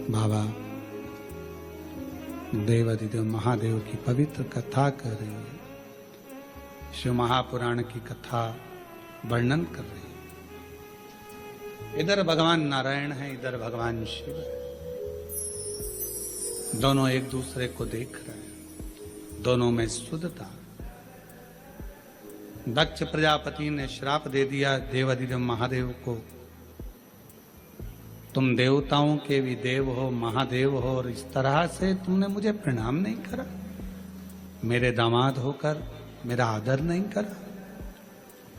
बाबा देवाधिदेव महादेव की पवित्र कथा कर रही है, शिव महापुराण की कथा वर्णन कर रही है। इधर भगवान नारायण है, इधर भगवान शिव है। दोनों एक दूसरे को देख रहे हैं, दोनों में शुद्धता। दक्ष प्रजापति ने श्राप दे दिया देवाधिदेव महादेव को, तुम देवताओं के भी देव हो, महादेव हो, और इस तरह से तुमने मुझे प्रणाम नहीं करा, मेरे दामाद होकर मेरा आदर नहीं करा।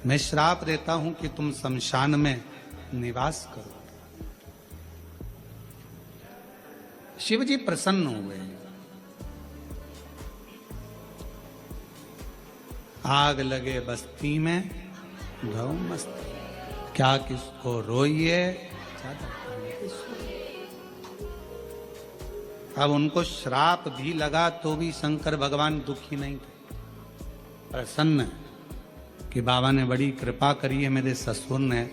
मैं श्राप देता हूं कि तुम शमशान में निवास करो। शिव जी प्रसन्न हुए। आग लगे बस्ती में गौ मस्ती, क्या किसको रोइए ज्यादा। अब उनको श्राप भी लगा तो भी शंकर भगवान दुखी नहीं थे, प्रसन्न कि बाबा ने बड़ी कृपा करी है, मेरे ससुर ने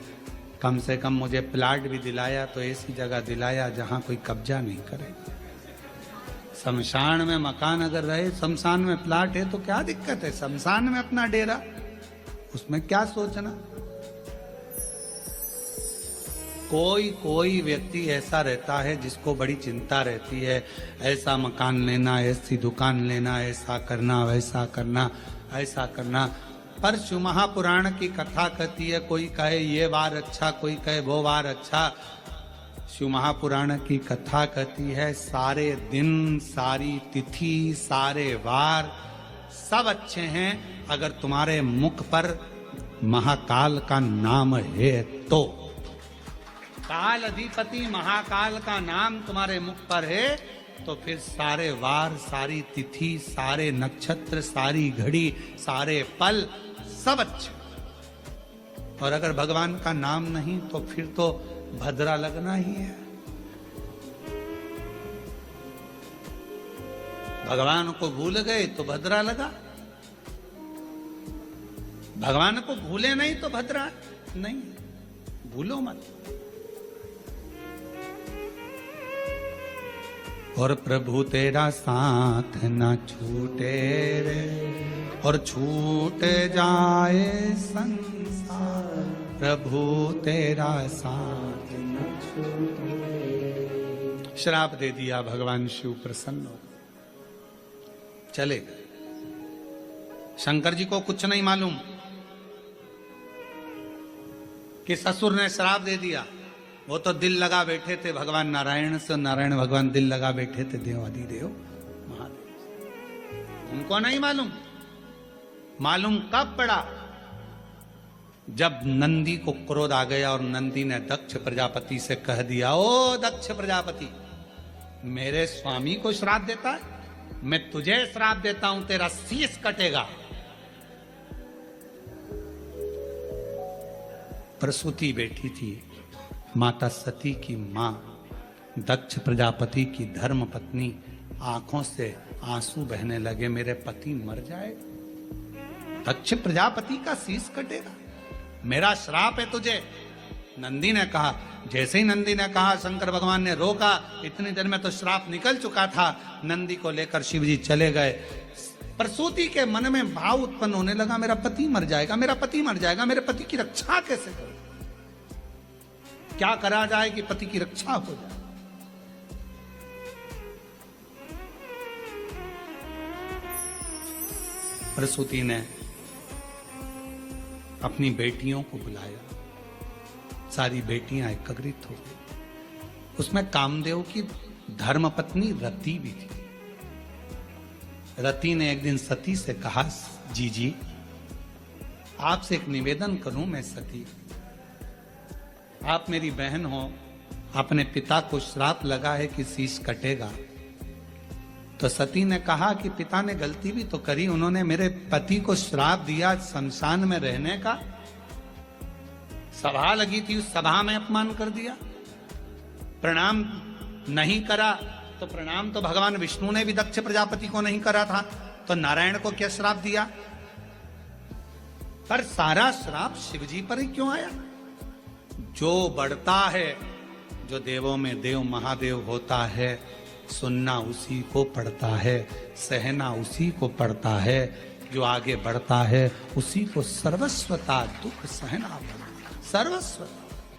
कम से कम मुझे प्लाट भी दिलाया, तो ऐसी जगह दिलाया जहां कोई कब्जा नहीं करे। शमशान में मकान अगर रहे, शमशान में प्लाट है तो क्या दिक्कत है, शमशान में अपना डेरा, उसमें क्या सोचना। कोई व्यक्ति ऐसा रहता है जिसको बड़ी चिंता रहती है, ऐसा मकान लेना, ऐसी दुकान लेना, ऐसा करना, वैसा करना, ऐसा करना। पर शिव महापुराण की कथा कहती है, कोई कहे ये वार अच्छा, कोई कहे वो वार अच्छा। शिव महापुराण की कथा कहती है सारे दिन, सारी तिथि, सारे वार सब अच्छे हैं अगर तुम्हारे मुख पर महाकाल का नाम है तो। काल अधिपति महाकाल का नाम तुम्हारे मुख पर है तो फिर सारे वार, सारी तिथि, सारे नक्षत्र, सारी घड़ी, सारे पल सब अच्छे। और अगर भगवान का नाम नहीं तो फिर तो भद्रा लगना ही है। भगवान को भूल गए तो भद्रा लगा, भगवान को भूले नहीं तो भद्रा नहीं। भूलो मत। और प्रभु तेरा साथ न छूटे रे, और छूट जाए संसार, प्रभु तेरा साथ न छूटे। श्राप दे दिया, भगवान शिव प्रसन्न हो चले गए। शंकर जी को कुछ नहीं मालूम कि ससुर ने श्राप दे दिया। वो तो दिल लगा बैठे थे भगवान नारायण से, नारायण भगवान दिल लगा बैठे थे देवाधिदेव महादेव। उनको नहीं मालूम। मालूम कब पड़ा? जब नंदी को क्रोध आ गया और नंदी ने दक्ष प्रजापति से कह दिया, ओ दक्ष प्रजापति, मेरे स्वामी को श्राप देता है, मैं तुझे श्राप देता हूं, तेरा शीश कटेगा। प्रसूति बैठी थी, माता सती की मां, दक्ष प्रजापति की धर्म पत्नी, आंखों से आंसू बहने लगे, मेरे पति मर जाए, दक्ष प्रजापति का शीश कटेगा, मेरा श्राप है तुझे। नंदी ने कहा, जैसे ही नंदी ने कहा शंकर भगवान ने रोका, इतनी देर में तो श्राप निकल चुका था। नंदी को लेकर शिव जी चले गए। प्रसूति के मन में भाव उत्पन्न होने लगा, मेरा पति मर जाएगा, मेरा पति मर जाएगा, मेरे पति की रक्षा कैसे करूं, क्या करा जाए कि पति की रक्षा हो जाए। प्रसूति ने अपनी बेटियों को बुलाया, सारी बेटियां एकत्रित हो गई। उसमें कामदेव की धर्मपत्नी रति भी थी। रति ने एक दिन सती से कहा, जी आपसे एक निवेदन करूं मैं सती, आप मेरी बहन हो, अपने पिता को श्राप लगा है कि शीश कटेगा। तो सती ने कहा कि पिता ने गलती भी तो करी, उन्होंने मेरे पति को श्राप दिया शमशान में रहने का, सभा लगी थी उस सभा में अपमान कर दिया, प्रणाम नहीं करा, तो प्रणाम तो भगवान विष्णु ने भी दक्ष प्रजापति को नहीं करा था, तो नारायण को क्या श्राप दिया। पर सारा श्राप शिवजी पर ही क्यों आया? जो बढ़ता है, जो देवों में देव महादेव होता है, सुनना उसी को पड़ता है, सहना उसी को पड़ता है, जो आगे बढ़ता है उसी को सर्वस्वता दुख सहना पड़ता है, सर्वस्वता।